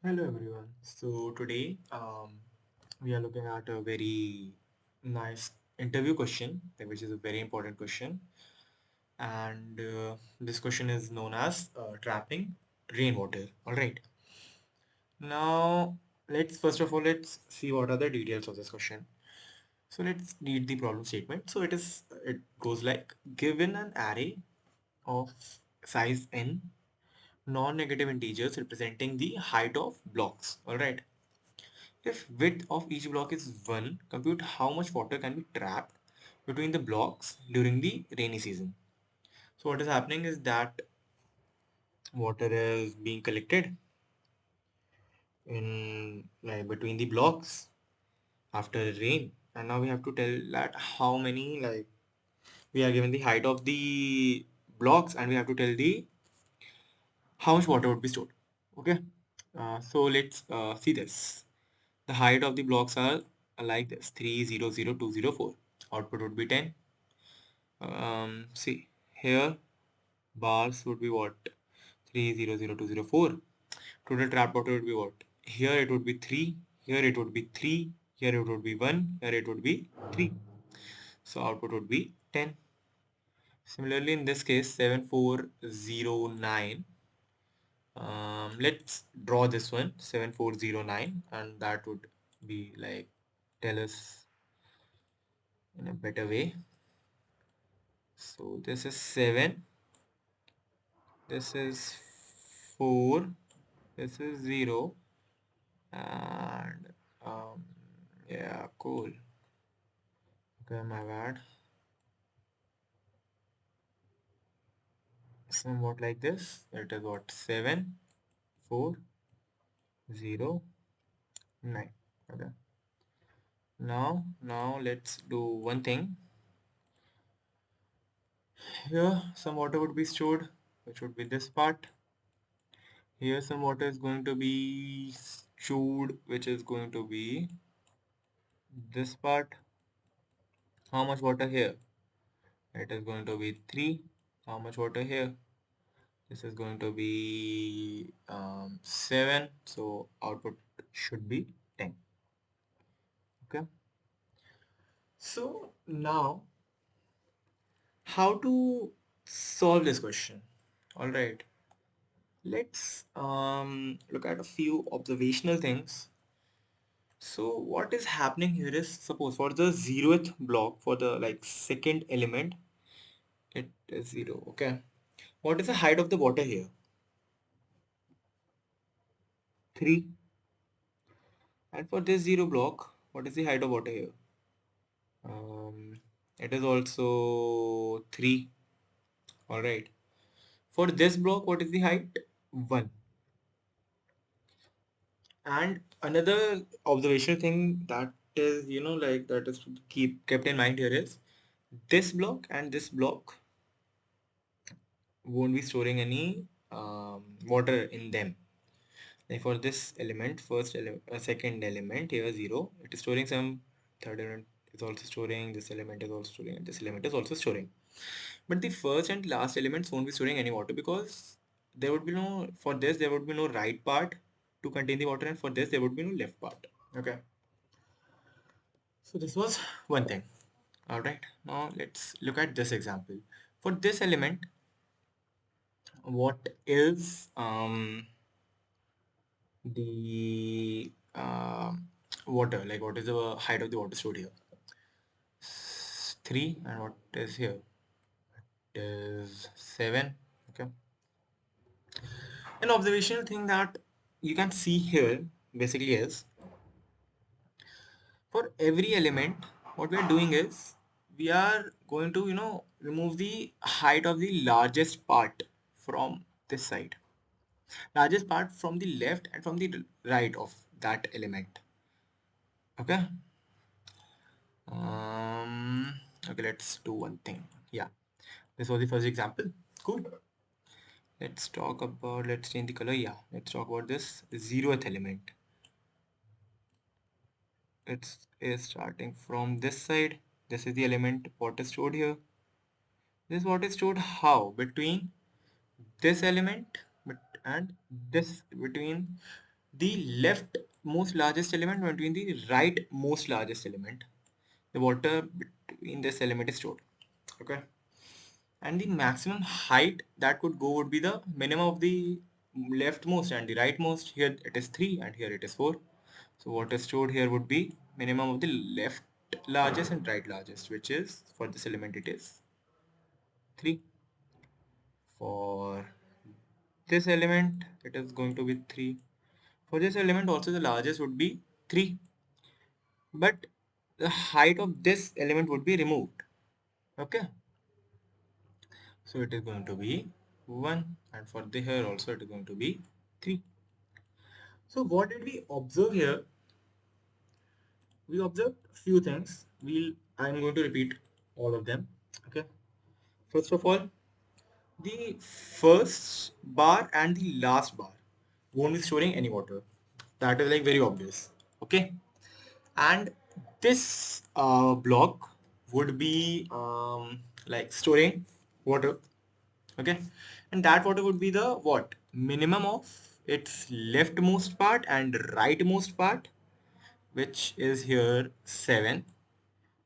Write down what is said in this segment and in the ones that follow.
Hello everyone. So today we are looking at a very nice interview question, which is a very important question. And this question is known as trapping rainwater. All right. Now let's first of all let's see what are the details of this question. So let's read the problem statement. So it goes like given an array of size n non-negative integers representing the height of blocks. All right. If width of each block is 1, compute how much water can be trapped between the blocks during the rainy season. So what is happening is that water is being collected in like between the blocks after rain, and now we have to tell that how many, like, we are given the height of the blocks and we have to tell the how much water would be stored. Okay. So let's see this. The height of the blocks are like this: 3 0 0 2 0 4. Output would be 10. See here, bars would be what? 3 0 0 2 0 4. Total trap water would be what? Here it would be 3. Here it would be 3. Here it would be 1. Here it would be 3. So output would be 10. Similarly, in this case, 7409. Let's draw this one, 7409, and that would be like tell us in a better way. So this is 7, this is 4, this is 0, and um, yeah, cool. Okay, my bad. Somewhat like this. It is what? 7, 4, 0, 9. Okay. Now let's do one thing. Here some water would be stored, which would be this part. Here some water is going to be stored, which is going to be this part. How much water here? It is going to be 3. How much water here? This is going to be 7. So output should be 10. Okay. So now, how to solve this question? All right. Let's look at a few observational things. So what is happening here is, suppose for the 0th block, for the like second element, it is 0. Okay. What is the height of the water here? 3. And for this 0 block, what is the height of water here? It is also 3. All right. For this block, what is the height? 1. And another observational thing that is, like that is to keep kept in mind here is this block and this block won't be storing any water in them. Like for this element, second element here 0, it is storing some. Third element is also storing. This element is also storing. And this element is also storing. But the first and last elements won't be storing any water because there would be no, for this there would be no right part to contain the water, and for this there would be no left part. Okay. So this was one thing. All right. Now let's look at this example. For this element, what is the water? Like what is the height of the water stored here? 3, and what is here? It is 7. Okay. An observational thing that you can see here basically is, for every element, what we are doing is we are going to, remove the height of the largest part from this side. Largest part from the left and from the right of that element. Okay. Um, okay, let's do one thing. Yeah. This was the first example. Cool. Let's change the color. Yeah. Let's talk about this 0th element. It is starting from this side. This is the element what is stored here. This is what is stored how? Between this element and this, between the left most largest element between the right most largest element. The water between this element is stored. Okay. And the maximum height that could go would be the minimum of the leftmost and the rightmost. Here it is 3 and here it is 4. So what is stored here would be minimum of the left largest and right largest, which is for this element it is 3. For this element it is going to be 3. For this element also the largest would be 3, but the height of this element would be removed. Okay, so it is going to be 1, and for the here also it is going to be 3. So what did we observe here? We observed few things. I'm going to repeat all of them. Okay. First of all, the first bar and the last bar won't be storing any water. That is like very obvious. Okay. And this block would be like storing water. Okay. And that water would be the what? Minimum of its leftmost part and rightmost part, which is here 7,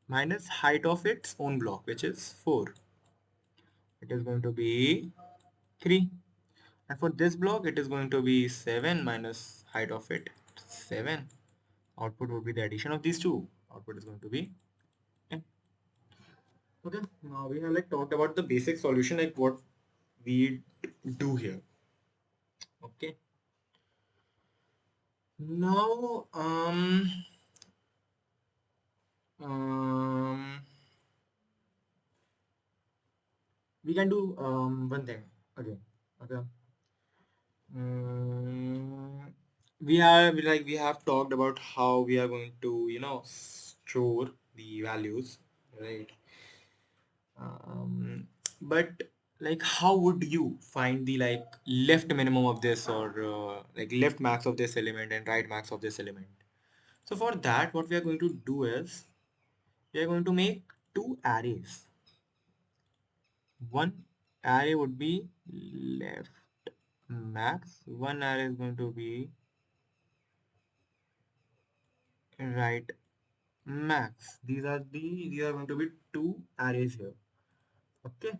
minus height of its own block, which is 4. It is going to be 3. And for this block it is going to be 7 minus height of it 7. Output would be the addition of these two. Output is going to be 10. Okay, now we have like talked about the basic solution, like what we do here. Okay, now um we can do one thing again. Okay. Mm, we have talked about how we are going to store the values, right? But like how would you find the like left minimum of this, or like left max of this element and right max of this element? So for that what we are going to do is we are going to make two arrays. One array would be left max, one array is going to be right max. These are going to be two arrays here. Okay.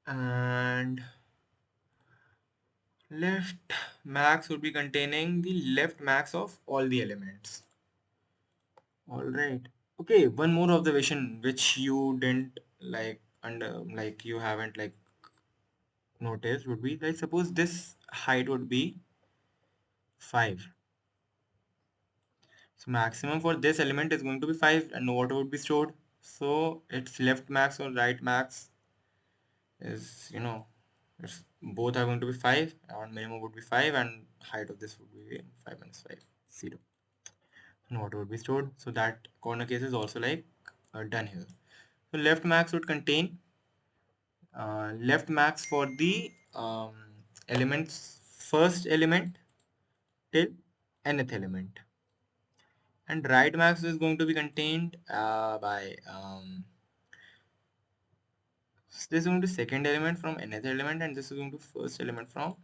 And left max would be containing the left max of all the elements. All right. Okay, one more observation which you didn't like under like you haven't like noticed would be like suppose this height would be 5. So maximum for this element is going to be 5 and no water would be stored. So its left max or right max is it's both are going to be 5, and minimum would be 5 and height of this would be 5 minus 5, 0. And water would be stored. So that corner case is also like done here. So left max would contain left max for the elements first element till nth element, and right max is going to be contained by this is going to second element from nth element, and this is going to first element from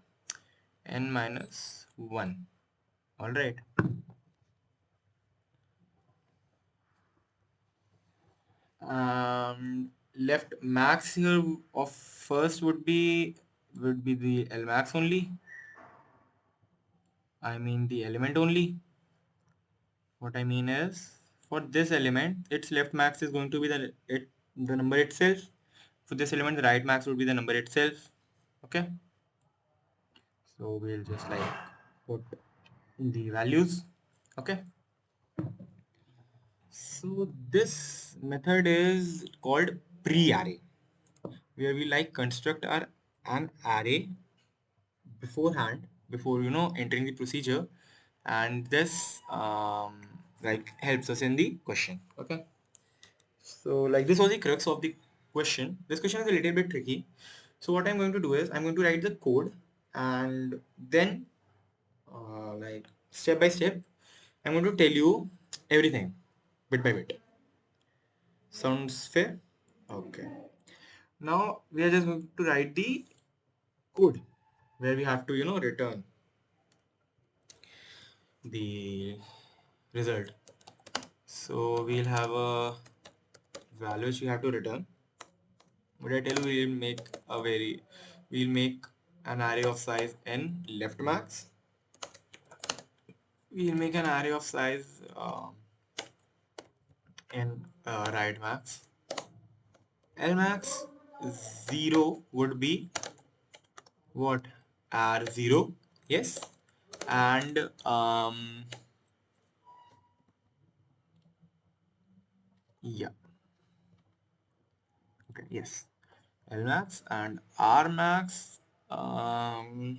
n minus 1. All right. Left max here of first would be the L max only. I mean the element only. What I mean is for this element, its left max is going to be the number itself. For this element, the right max would be the number itself. Okay. So we'll just like put the values. Okay. So this method is called pre-array, where we like construct an array beforehand before entering the procedure, and this like helps us in the question. Okay, so like this was the crux of the question. This question is a little bit tricky, so what I'm going to do is I'm going to write the code, and then like step by step I'm going to tell you everything bit by bit. Sounds fair? Okay, now we are just going to write the code. where we have to return the result. So we'll have a value which we have to return. But I tell you, we'll make an array of size n left max. We'll make an array of size n right max. L max 0 would be what? R0, yes. And yeah, okay, yes. L max and R max n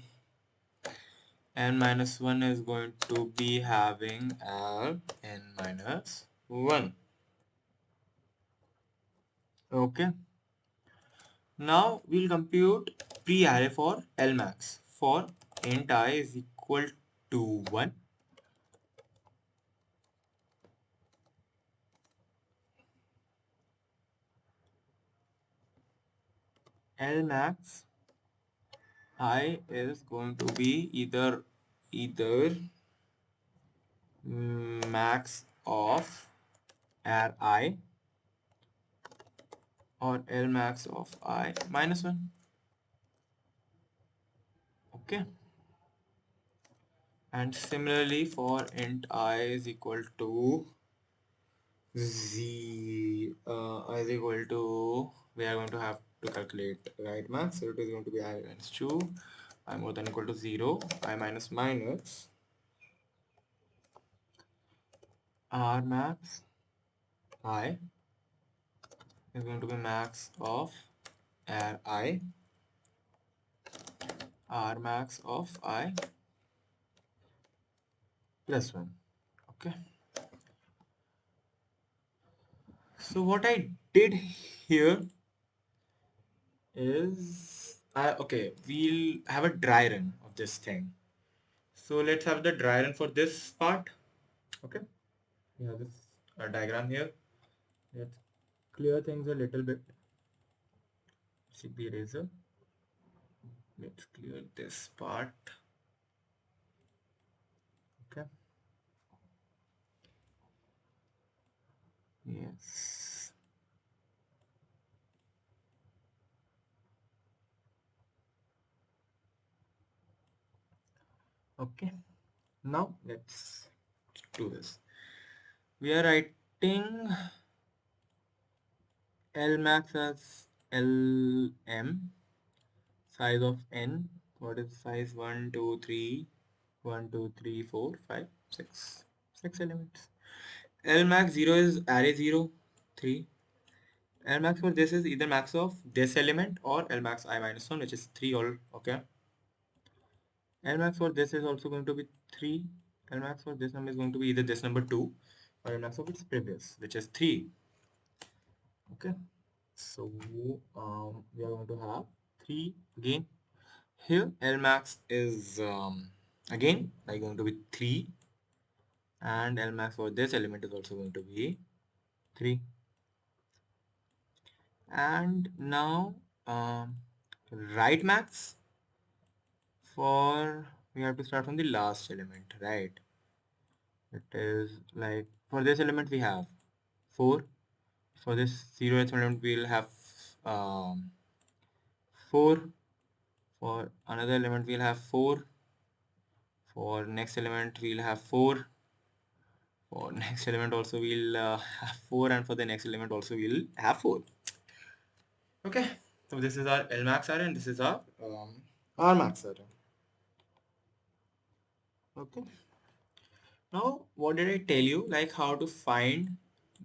minus 1 is going to be having L n minus 1. Okay. Now we'll compute pre-array for L max for int I is equal to 1. L max I is going to be either max of R I or L max of I minus 1. Okay. And similarly for int I is equal to I is equal to, we are going to have to calculate right max. So it is going to be I minus 2, I more than equal to 0, I minus minus R max I is going to be max of R max of I plus 1. Okay. So what I did here is, okay, we'll have a dry run of this thing. So let's have the dry run for this part. Okay. We have this diagram here. Let's clear things a little bit. Take the eraser. Let's clear this part. Okay. Yes. Okay. Now let's do this. We are writing L max as LM, size of n. What is size? 1, 2, 3, 1, 2, 3, 4, 5, 6. 6 elements. L max 0 is array 0, 3. L max for this is either max of this element or L max I minus 1, which is 3 all. Okay. L max for this is also going to be 3. L max for this number is going to be either this number 2 or L max of its previous, which is 3. Okay. So we are going to have 3 again. Here L max is again like going to be 3, and L max for this element is also going to be 3. And now right max for, we have to start from the last element, right? It is like for this element we have 4. For this 0th element we'll have 4. For another element we'll have 4. For next element we'll have 4. For next element also we'll have 4, and for the next element also we'll have 4. Okay, so this is our L max array and this is our R max array. Okay. Now, what did I tell you? Like how to find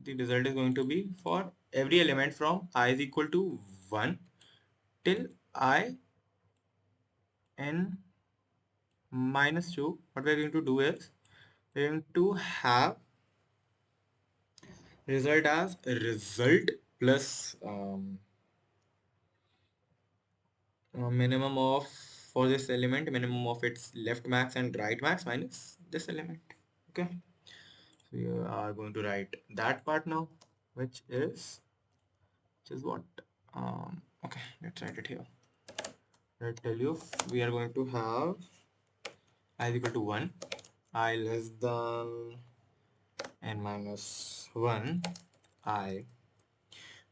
the result is going to be for every element from I is equal to 1 till I n minus 2. What we're going to do is we're going to have result as result plus minimum of, for this element, minimum of its left max and right max minus this element. Okay. So we are going to write that part now, which is what? Okay, let's write it here. I tell you, we are going to have I is equal to 1, I less than n minus 1, I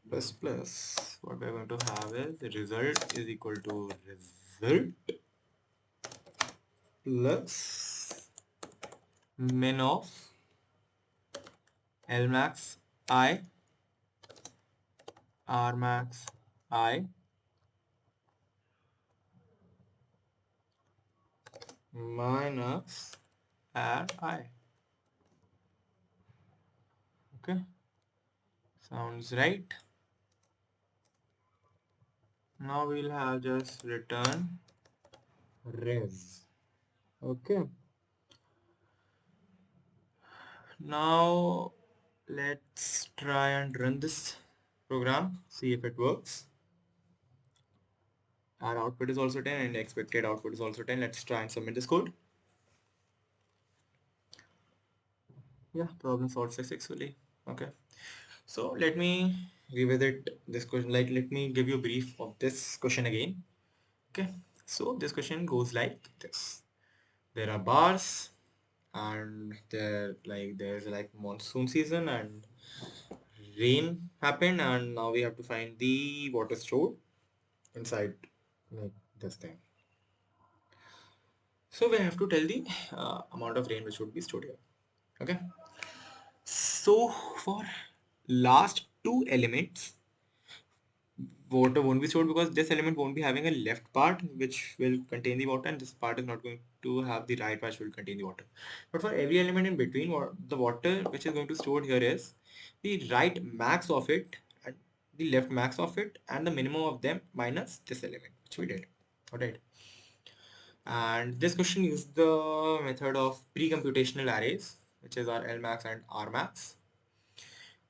plus what we're going to have is the result is equal to result plus min of L max I R max I minus R I. Okay, sounds right. Now we'll have just return res. Okay, now let's try and run this program, see if it works. Our output is also 10 and the expected output is also 10. Let's try and submit this code. Yeah, problem solved successfully. Okay, so let me revisit this question, like let me give you a brief of this question again. Okay, so this question goes like this. There are bars and there's like monsoon season and rain happened, and now we have to find the water stored inside like this thing. So we have to tell the amount of rain which would be stored here. Okay, so for last two elements water won't be stored because this element won't be having a left part which will contain the water, and this part is not going to have the right part which will contain the water. But for every element in between, the water which is going to store here is the right max of it and the left max of it and the minimum of them minus this element which we did. Alright. And this question uses the method of pre-computational arrays, which is our L max and R max.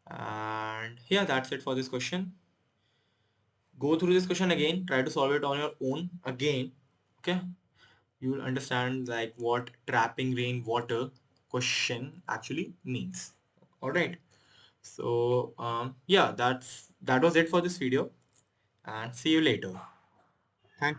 And yeah, that's it for this question. Go through this question again, try to solve it on your own again. Okay, you will understand like what trapping rainwater question actually means. All right, so yeah, that was it for this video, and see you later.